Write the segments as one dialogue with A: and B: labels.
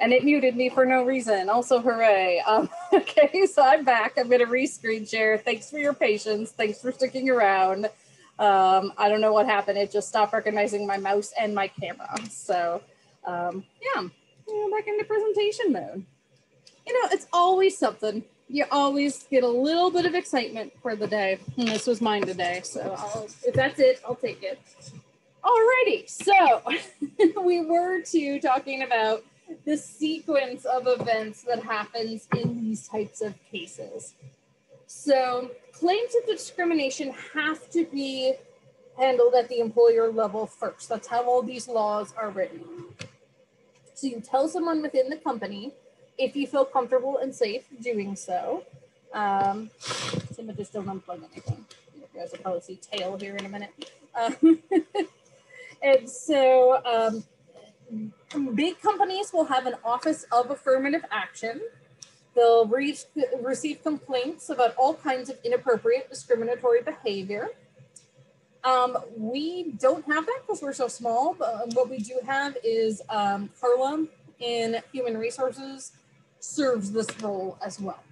A: And it muted me for no reason. Also, hooray. Okay, so I'm back. I'm going to re-screen share. Thanks for your patience. Thanks for sticking around. I don't know what happened. It just stopped recognizing my mouse and my camera. So, yeah, back into presentation mode. You know, it's always something. You always get a little bit of excitement for the day. And this was mine today. So if that's it, I'll take it. Alrighty, so we were talking about the sequence of events that happens in these types of cases. So claims of discrimination have to be handled at the employer level first. That's how all these laws are written. So you tell someone within the company if you feel comfortable and safe doing so. Tim, just don't unplug anything. You guys will probably see tail here in a minute. And so big companies will have an office of affirmative action. They'll receive complaints about all kinds of inappropriate discriminatory behavior. We don't have that because we're so small, but what we do have is Carla in Human Resources serves this role as well.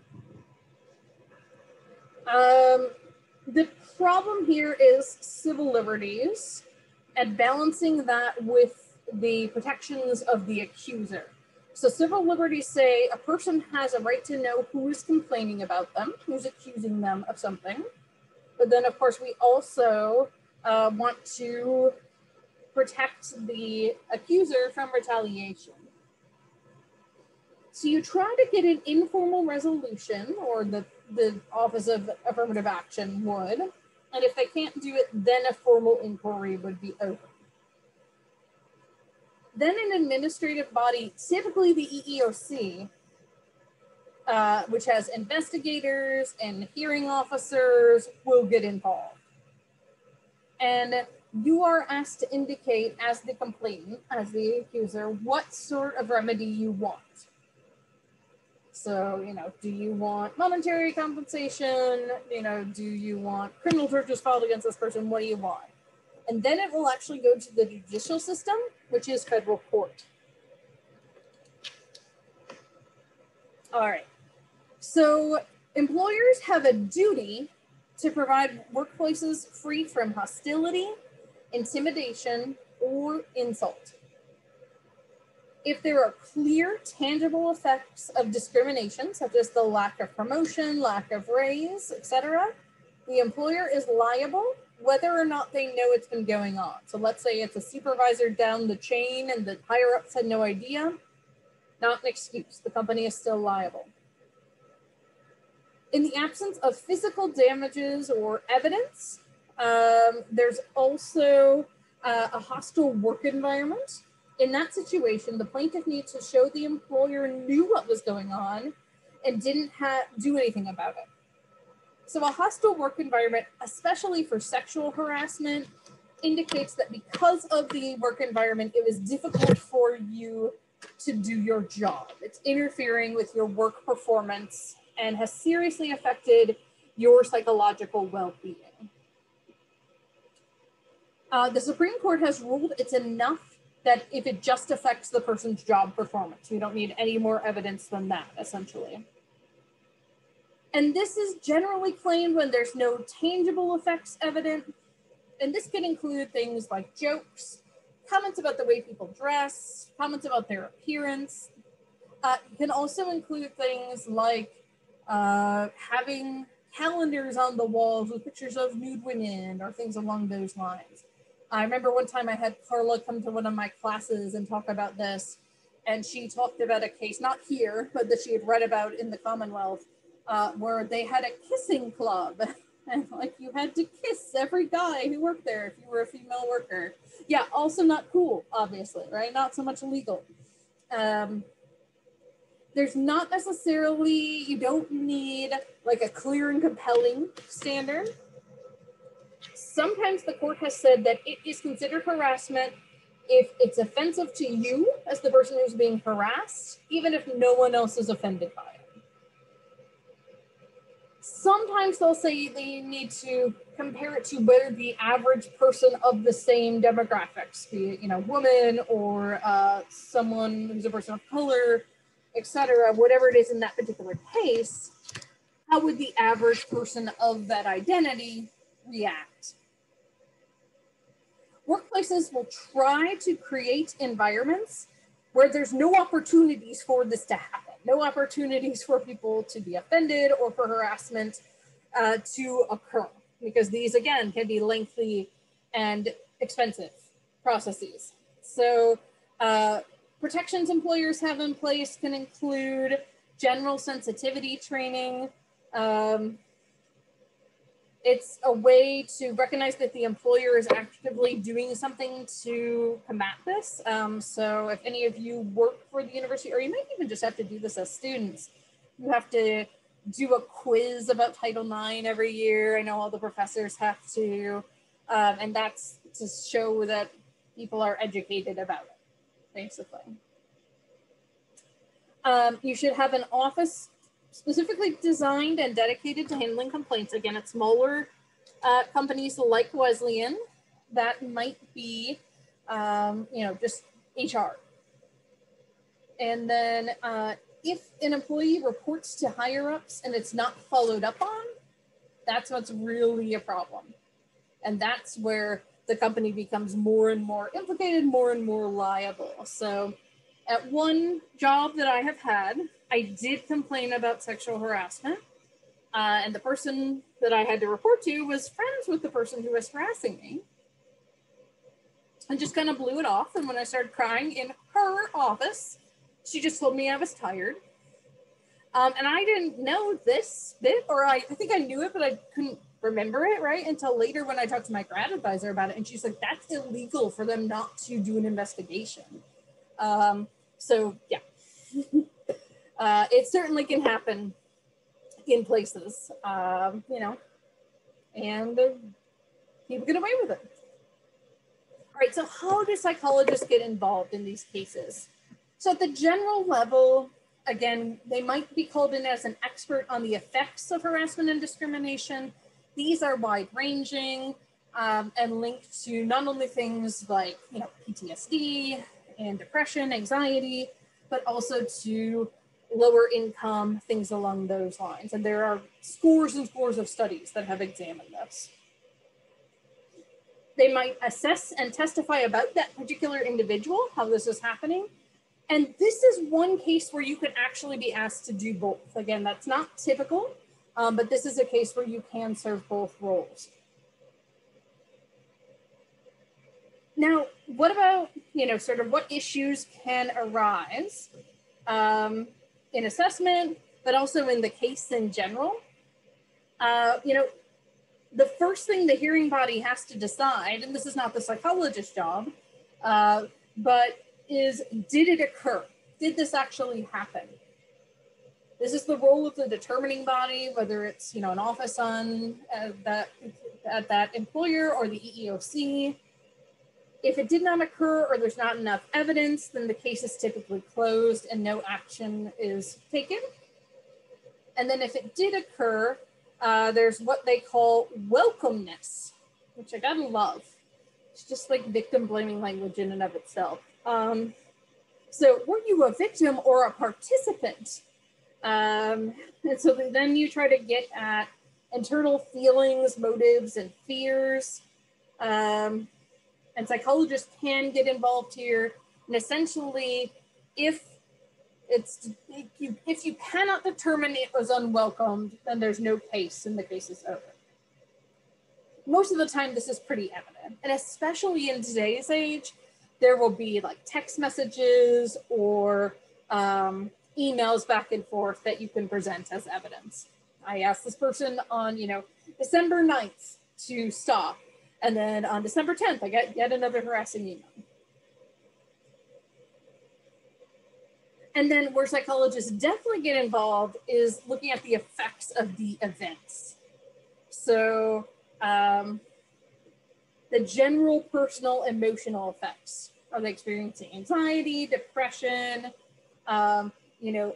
A: The problem here is civil liberties and balancing that with the protections of the accuser. So civil liberties say a person has a right to know who is complaining about them, who's accusing them of something. But then of course we also want to protect the accuser from retaliation. So you try to get an informal resolution, or the Office of Affirmative Action would, and if they can't do it, then a formal inquiry would be open. Then an administrative body, typically the EEOC, which has investigators and hearing officers, will get involved. And you are asked to indicate as the complainant, as the accuser, what sort of remedy you want. So, you know, do you want monetary compensation? You know, do you want criminal charges filed against this person? What do you want? And then it will actually go to the judicial system, which is federal court. All right. So employers have a duty to provide workplaces free from hostility, intimidation, or insult. If there are clear, tangible effects of discrimination, such as the lack of promotion, lack of raise, etc., the employer is liable whether or not they know it's been going on. So let's say it's a supervisor down the chain and the higher-ups had no idea. Not an excuse. The company is still liable. In the absence of physical damages or evidence, there's also a hostile work environment. In that situation, the plaintiff needs to show the employer knew what was going on and didn't do anything about it. So a hostile work environment, especially for sexual harassment, indicates that because of the work environment, it was difficult for you to do your job. It's interfering with your work performance and has seriously affected your psychological well-being. The Supreme Court has ruled it's enough that if it just affects the person's job performance. You don't need any more evidence than that, essentially. And this is generally claimed when there's no tangible effects evident. And this can include things like jokes, comments about the way people dress, comments about their appearance. It can also include things like having calendars on the walls with pictures of nude women or things along those lines. I remember one time I had Carla come to one of my classes and talk about this, and she talked about a case, not here, but that she had read about in the Commonwealth, where they had a kissing club, and like you had to kiss every guy who worked there if you were a female worker. Yeah, also not cool, obviously, right? Not so much illegal. There's not necessarily, you don't need like a clear and compelling standard. Sometimes the court has said that it is considered harassment if it's offensive to you as the person who's being harassed, even if no one else is offended by it. Sometimes they'll say they need to compare it to whether the average person of the same demographics, be it, you know, woman or someone who's a person of color, etc., whatever it is in that particular case, how would the average person of that identity react? Workplaces will try to create environments where there's no opportunities for this to happen, no opportunities for people to be offended or for harassment to occur, because these, again, can be lengthy and expensive processes. So protections employers have in place can include general sensitivity training. It's a way to recognize that the employer is actively doing something to combat this. So if any of you work for the university, or you might even just have to do this as students, you have to do a quiz about Title IX every year. I know all the professors have to, and that's to show that people are educated about it, basically. You should have an office specifically designed and dedicated to handling complaints. Again, at smaller companies like Wesleyan, that might be, you know, just HR. And then if an employee reports to higher ups and it's not followed up on, that's what's really a problem. And that's where the company becomes more and more implicated, more and more liable. So at one job that I have had, I did complain about sexual harassment, and the person that I had to report to was friends with the person who was harassing me, and just kind of blew it off. And when I started crying in her office, she just told me I was tired. And I didn't know this bit, or I think I knew it, but I couldn't remember it, right? Until later when I talked to my grad advisor about it, and she's like, that's illegal for them not to do an investigation. So yeah. It certainly can happen in places, you know, and people get away with it. All right, so how do psychologists get involved in these cases? So at the general level, again, they might be called in as an expert on the effects of harassment and discrimination. These are wide-ranging and linked to not only things like, you know, PTSD and depression, anxiety, but also to lower income, things along those lines. And there are scores and scores of studies that have examined this. They might assess and testify about that particular individual, how this is happening. And this is one case where you can actually be asked to do both. Again, that's not typical, but this is a case where you can serve both roles. Now, what about, you know, sort of what issues can arise in assessment, but also in the case in general? You know, the first thing the hearing body has to decide, and this is not the psychologist's job, but is, did it occur? Did this actually happen? This is the role of the determining body, whether it's, you know, an office on at that employer or the EEOC. If it did not occur or there's not enough evidence, then the case is typically closed and no action is taken. And then if it did occur, there's what they call welcomeness, which I gotta love. It's just like victim blaming language in and of itself. So were you a victim or a participant? And so then you try to get at internal feelings, motives, and fears. And psychologists can get involved here. And essentially, if you cannot determine it was unwelcomed, then there's no case and the case is over. Most of the time, this is pretty evident. And especially in today's age, there will be like text messages or emails back and forth that you can present as evidence. I asked this person on, you know, December 9th to stop. And then on December 10th, I got yet another harassing email. And then where psychologists definitely get involved is looking at the effects of the events. So the general personal emotional effects. Are they experiencing anxiety, depression, you know,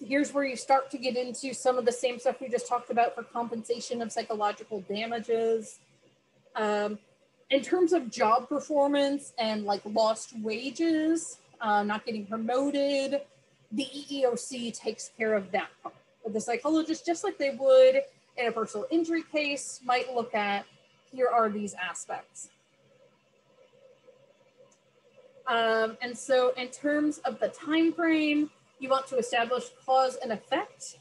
A: Here's where you start to get into some of the same stuff we just talked about for compensation of psychological damages. In terms of job performance and like lost wages, not getting promoted, the EEOC takes care of that part. But the psychologist, just like they would in a personal injury case, might look at, here are these aspects. And so in terms of the time frame, you want to establish cause and effect.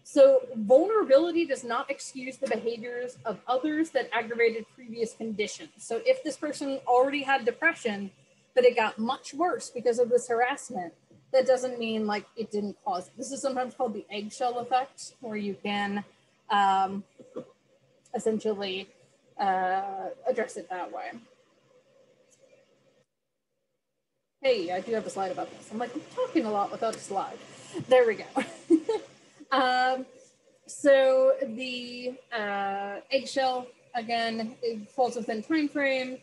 A: So vulnerability does not excuse the behaviors of others that aggravated previous conditions. So if this person already had depression, but it got much worse because of this harassment, that doesn't mean like it didn't cause it. This is sometimes called the eggshell effect, where you can essentially address it that way. Hey, I do have a slide about this. I'm like, I'm talking a lot without a slide. There we go. So the eggshell, again, it falls within time frame.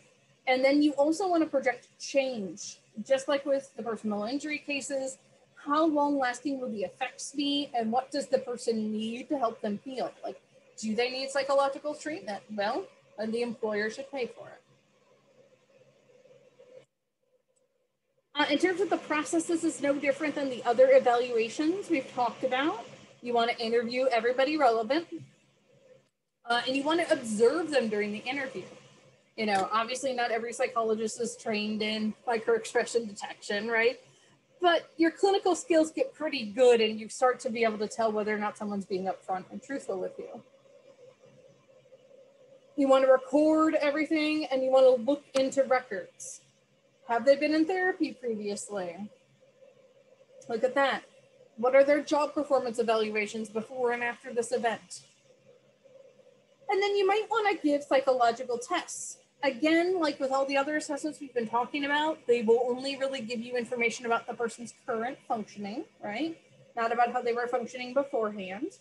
A: And then you also want to project change, just like with the personal injury cases. How long lasting will the effects be? And what does the person need to help them heal? Like, do they need psychological treatment? Well, then the employer should pay for it. In terms of the process, this is no different than the other evaluations we've talked about. You want to interview everybody relevant, and you want to observe them during the interview. You know, obviously not every psychologist is trained in microexpression detection, right? But your clinical skills get pretty good and you start to be able to tell whether or not someone's being upfront and truthful with you. You want to record everything and you want to look into records. Have they been in therapy previously? Look at that. What are their job performance evaluations before and after this event? And then you might want to give psychological tests. Again, like with all the other assessments we've been talking about, they will only really give you information about the person's current functioning, right? Not about how they were functioning beforehand.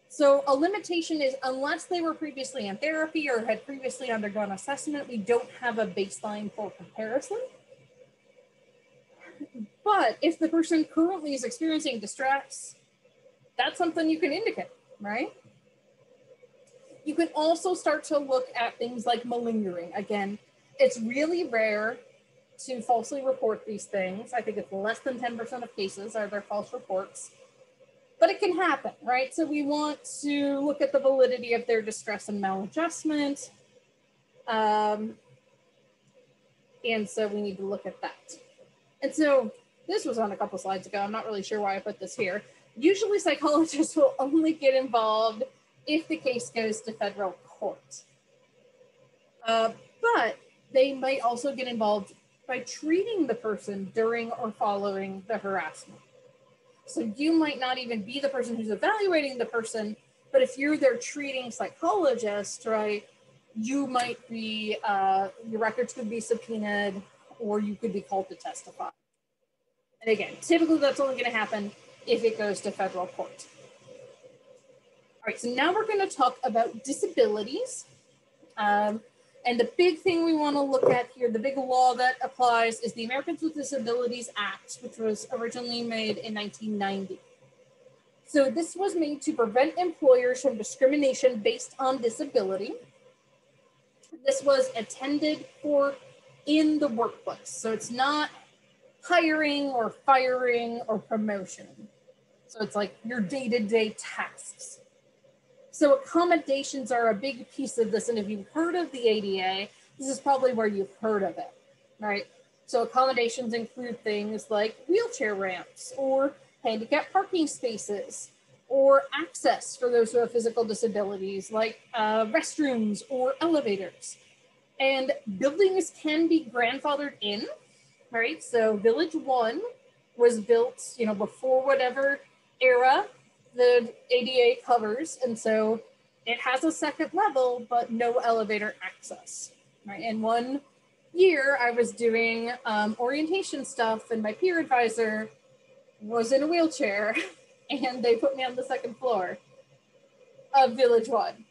A: So a limitation is, unless they were previously in therapy or had previously undergone assessment, we don't have a baseline for comparison. But if the person currently is experiencing distress, that's something you can indicate, right? You can also start to look at things like malingering. Again, it's really rare to falsely report these things. I think it's less than 10% of cases are there false reports. But it can happen, right? So we want to look at the validity of their distress and maladjustment. And so we need to look at that. And so this was on a couple slides ago. I'm not really sure why I put this here. Usually psychologists will only get involved if the case goes to federal court. But they might also get involved by treating the person during or following the harassment. So you might not even be the person who's evaluating the person, but if you're their treating psychologist, right, you might be, your records could be subpoenaed or you could be called to testify. And again, typically that's only going to happen if it goes to federal court. All right, so now we're going to talk about disabilities. And the big thing we want to look at here, the big law that applies, is the Americans with Disabilities Act, which was originally made in 1990. So this was made to prevent employers from discrimination based on disability. This was intended for in the workplace. So it's not hiring or firing or promotion. So it's like your day-to-day tasks. So accommodations are a big piece of this. And if you've heard of the ADA, this is probably where you've heard of it, right? So accommodations include things like wheelchair ramps or handicap parking spaces or access for those who have physical disabilities like restrooms or elevators. And buildings can be grandfathered in, right? So Village 1 was built, you know, before whatever era the ADA covers, and so it has a second level, but no elevator access, right? And one year I was doing orientation stuff, and my peer advisor was in a wheelchair, and they put me on the second floor of Village 1.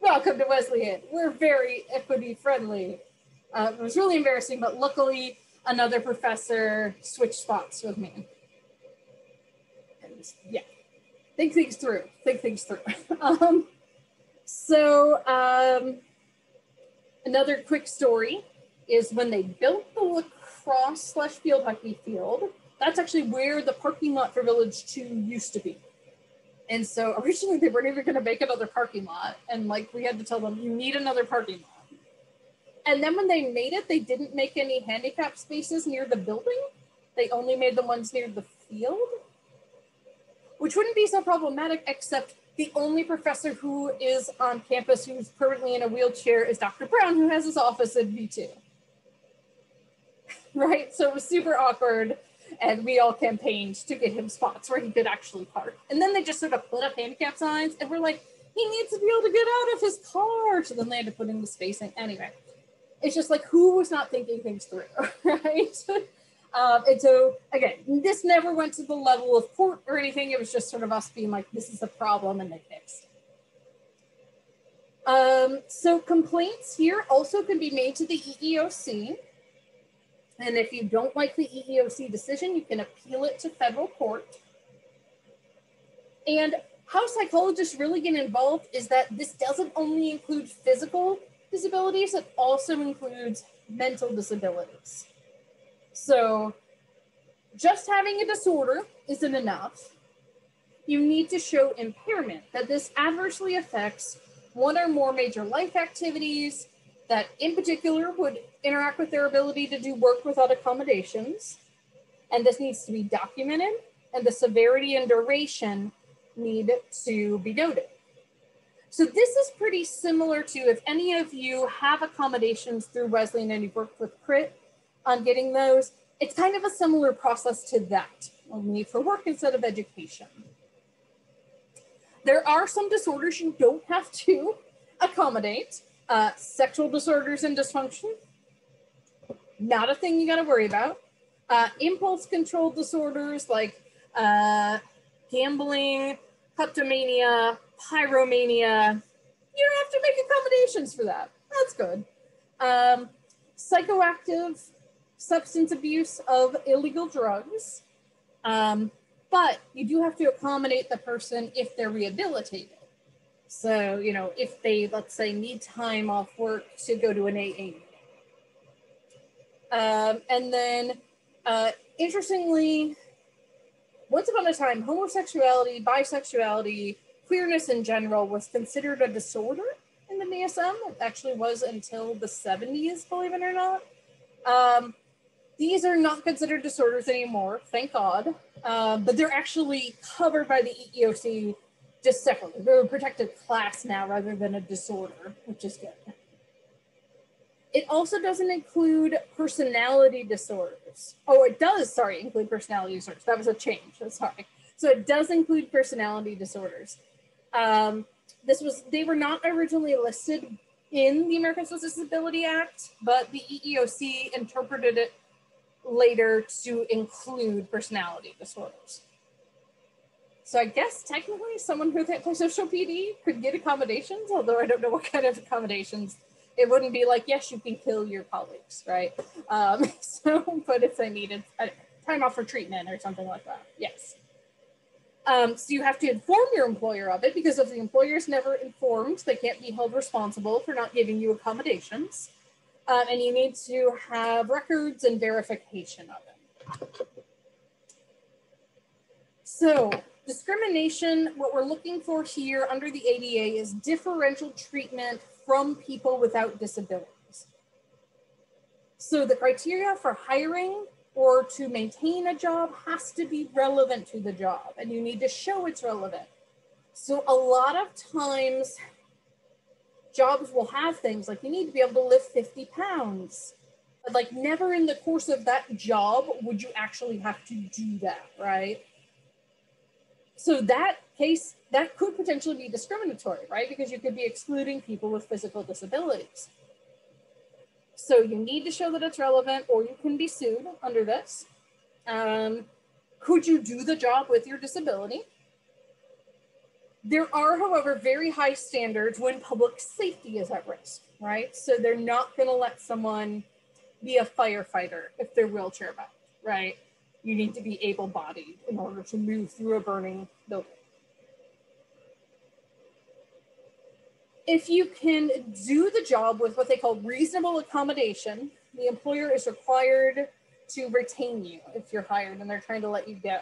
A: Welcome to Wesleyan. We're very equity friendly. It was really embarrassing, but luckily another professor switched spots with me. yeah, think things through, think things through. Another quick story is when they built the lacrosse/field hockey field, that's actually where the parking lot for Village 2 used to be. And so originally they weren't even going to make another parking lot. And like, we had to tell them, you need another parking lot. And then when they made it, they didn't make any handicap spaces near the building. They only made the ones near the field, which wouldn't be so problematic, except the only professor who is on campus who's currently in a wheelchair is Dr. Brown, who has his office in V2. Right? So it was super awkward, and we all campaigned to get him spots where he could actually park. And then they just sort of put up handicap signs, and we're like, he needs to be able to get out of his car. So then they had to put in the spacing. Anyway, it's just like, who was not thinking things through, right? And so, again, this never went to the level of court or anything. It was just sort of us being like, this is a problem, and they fixed it. So complaints here also can be made to the EEOC. And if you don't like the EEOC decision, you can appeal it to federal court. And how psychologists really get involved is that this doesn't only include physical disabilities, it also includes mental disabilities. So just having a disorder isn't enough. You need to show impairment, that this adversely affects one or more major life activities, that in particular would interact with their ability to do work without accommodations. And this needs to be documented, and the severity and duration need to be noted. So this is pretty similar to, if any of you have accommodations through Wesleyan and you've worked with CRIT on getting those, it's kind of a similar process to that, only for work instead of education. There are some disorders you don't have to accommodate. Sexual disorders and dysfunction, not a thing you got to worry about. Impulse control disorders like gambling, kleptomania, pyromania, you don't have to make accommodations for that. That's good. Psychoactive substance abuse of illegal drugs, but you do have to accommodate the person if they're rehabilitated. So, you know, if they, let's say, need time off work to go to an AA meeting. And then, interestingly, once upon a time, homosexuality, bisexuality, queerness in general was considered a disorder in the DSM. It actually was until the 70s, believe it or not. These are not considered disorders anymore, thank God. But they're actually covered by the EEOC just separately. They're a protected class now rather than a disorder, which is good. It also doesn't include personality disorders. Oh, it does, sorry, include personality disorders. That was a change, sorry. So it does include personality disorders. They were not originally listed in the Americans with Disabilities Act, but the EEOC interpreted it later to include personality disorders. So I guess technically someone with antisocial PD could get accommodations, although I don't know what kind of accommodations. It wouldn't be like, yes, you can kill your colleagues, right? But if they needed time off for treatment or something like that, yes. So you have to inform your employer of it, because if the employer is never informed, they can't be held responsible for not giving you accommodations. And you need to have records and verification of it. So discrimination, what we're looking for here under the ADA is differential treatment from people without disabilities. So the criteria for hiring or to maintain a job has to be relevant to the job, and you need to show it's relevant. So a lot of times jobs will have things like you need to be able to lift 50 pounds, but like never in the course of that job would you actually have to do that, right? So that case, that could potentially be discriminatory, right? Because you could be excluding people with physical disabilities. So you need to show that it's relevant, or you can be sued under this. Could you do the job with your disability? There are, however, very high standards when public safety is at risk, right? So they're not going to let someone be a firefighter if they're wheelchair bound, right? you need to be able-bodied in order to move through a burning building. If you can do the job with what they call reasonable accommodation, the employer is required to retain you if you're hired and they're trying to let you go.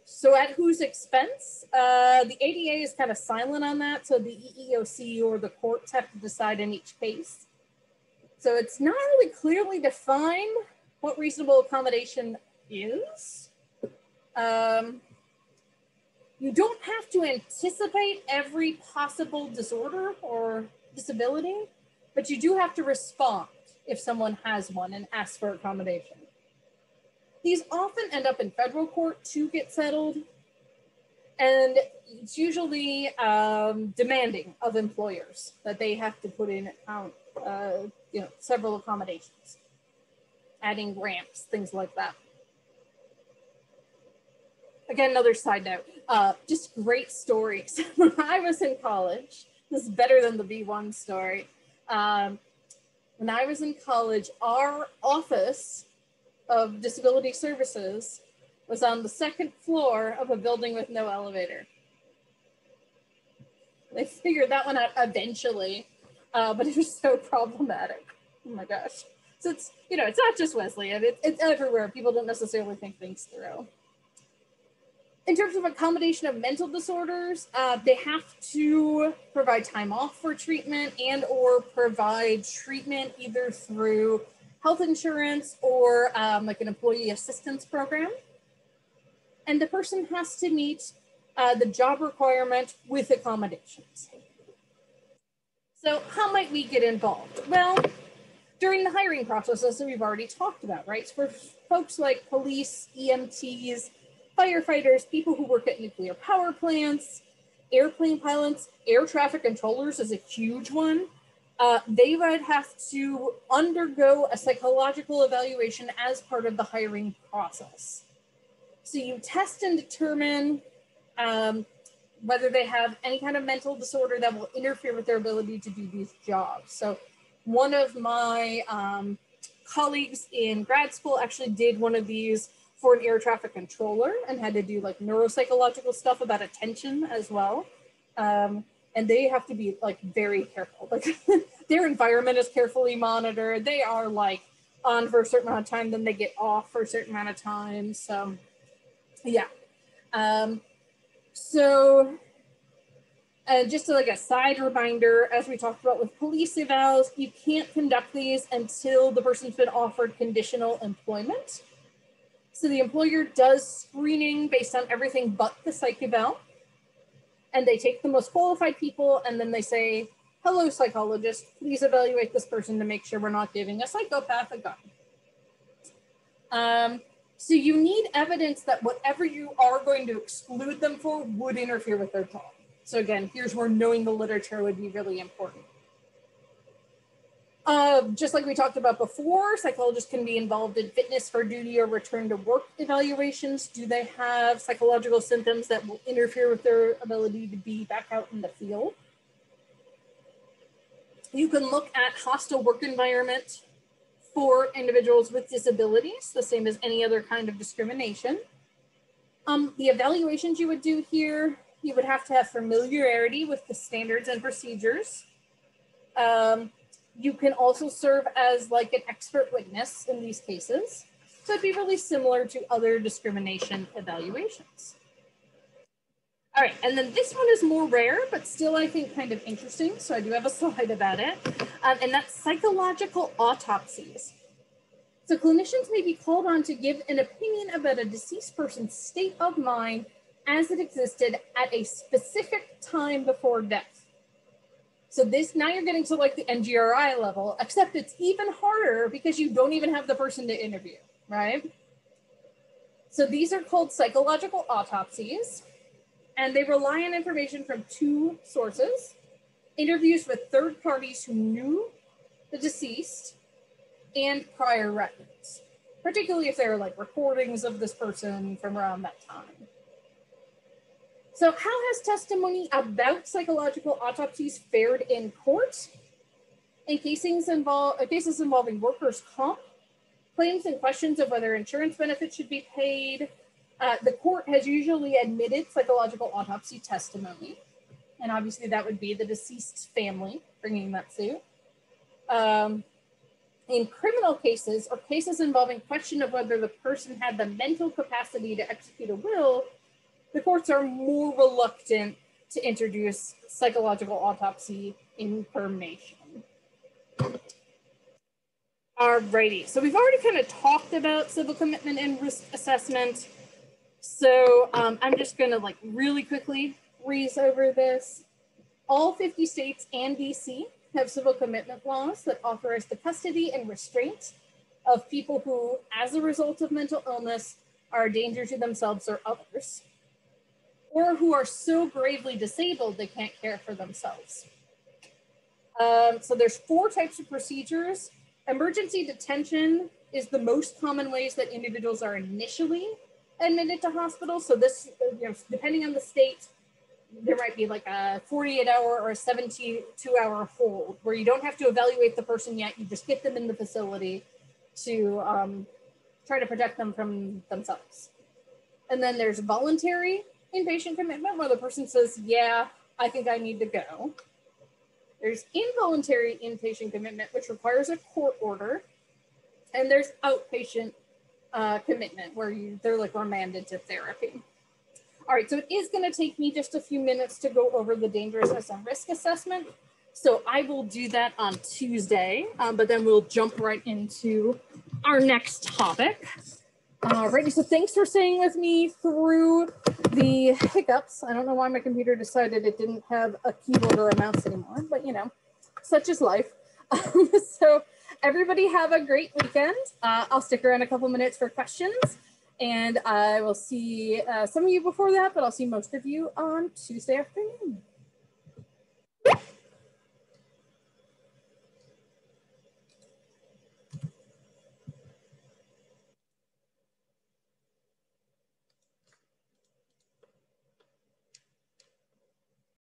A: So at whose expense? The ADA is kind of silent on that, so the EEOC or the courts have to decide in each case. So it's not really clearly defined what reasonable accommodation is. You don't have to anticipate every possible disorder or disability, but you do have to respond if someone has one and ask for accommodation. These often end up in federal court to get settled, and it's usually demanding of employers that they have to put in several accommodations, adding ramps, things like that. Again, another side note, just great stories. When I was in college, this is better than the B1 story. When I was in college, our office of disability services was on the second floor of a building with no elevator. They figured that one out eventually, but it was so problematic. Oh my gosh. So it's, it's not just Wesleyan, it's everywhere. People don't necessarily think things through. In terms of accommodation of mental disorders, they have to provide time off for treatment and or provide treatment either through health insurance or like an employee assistance program. And the person has to meet the job requirement with accommodations. So how might we get involved? Well, during the hiring process, as we've already talked about, right? So for folks like police, EMTs, firefighters, people who work at nuclear power plants, airplane pilots, air traffic controllers is a huge one. They would have to undergo a psychological evaluation as part of the hiring process. So you test and determine whether they have any kind of mental disorder that will interfere with their ability to do these jobs. So one of my colleagues in grad school actually did one of these for an air traffic controller and had to do like neuropsychological stuff about attention as well. And they have to be like very careful. Like their environment is carefully monitored. They are like on for a certain amount of time, then they get off for a certain amount of time. So yeah. Just like a side reminder, as we talked about with police evals, you can't conduct these until the person's been offered conditional employment. So the employer does screening based on everything but the psych eval. And they take the most qualified people and then they say, hello, psychologist, please evaluate this person to make sure we're not giving a psychopath a gun. So you need evidence that whatever you are going to exclude them for would interfere with their job. So again, here's where knowing the literature would be really important. Just like we talked about before, psychologists can be involved in fitness for duty or return to work evaluations. Do they have psychological symptoms that will interfere with their ability to be back out in the field? You can look at hostile work environment for individuals with disabilities, the same as any other kind of discrimination. The evaluations you would do here, you would have to have familiarity with the standards and procedures. You can also serve as like an expert witness in these cases. So it'd be really similar to other discrimination evaluations. All right, and then this one is more rare, but still I think kind of interesting. So I do have a slide about it, and that's psychological autopsies. So clinicians may be called on to give an opinion about a deceased person's state of mind as it existed at a specific time before death. So this, now you're getting to like the NGRI level, except it's even harder because you don't even have the person to interview, right? So these are called psychological autopsies, and they rely on information from two sources: interviews with third parties who knew the deceased and prior records, particularly if there are like recordings of this person from around that time. So how has testimony about psychological autopsies fared in court? In cases involving workers' comp, claims and questions of whether insurance benefits should be paid. The court has usually admitted psychological autopsy testimony, and obviously that would be the deceased's family bringing that suit. In criminal cases or cases involving question of whether the person had the mental capacity to execute a will, the courts are more reluctant to introduce psychological autopsy information. Alrighty, so we've already kind of talked about civil commitment and risk assessment. So I'm just gonna like really quickly breeze over this. All 50 states and DC have civil commitment laws that authorize the custody and restraint of people who, as a result of mental illness, are a danger to themselves or others, or who are so gravely disabled they can't care for themselves. So there's 4 types of procedures. Emergency detention is the most common ways that individuals are initially admitted to hospitals. So this, depending on the state, there might be like a 48-hour or a 72-hour hold where you don't have to evaluate the person yet. You just get them in the facility to try to protect them from themselves. And then there's voluntary inpatient commitment where the person says, yeah, I think I need to go. There's involuntary inpatient commitment, which requires a court order. And there's outpatient commitment where they're like remanded to therapy. All right, so it is going to take me just a few minutes to go over the dangerousness and risk assessment. So I will do that on Tuesday, but then we'll jump right into our next topic. Alrighty, so thanks for staying with me through the hiccups. I don't know why my computer decided it didn't have a keyboard or a mouse anymore, but such is life. So everybody have a great weekend. I'll stick around a couple minutes for questions, and I will see some of you before that, but I'll see most of you on Tuesday afternoon.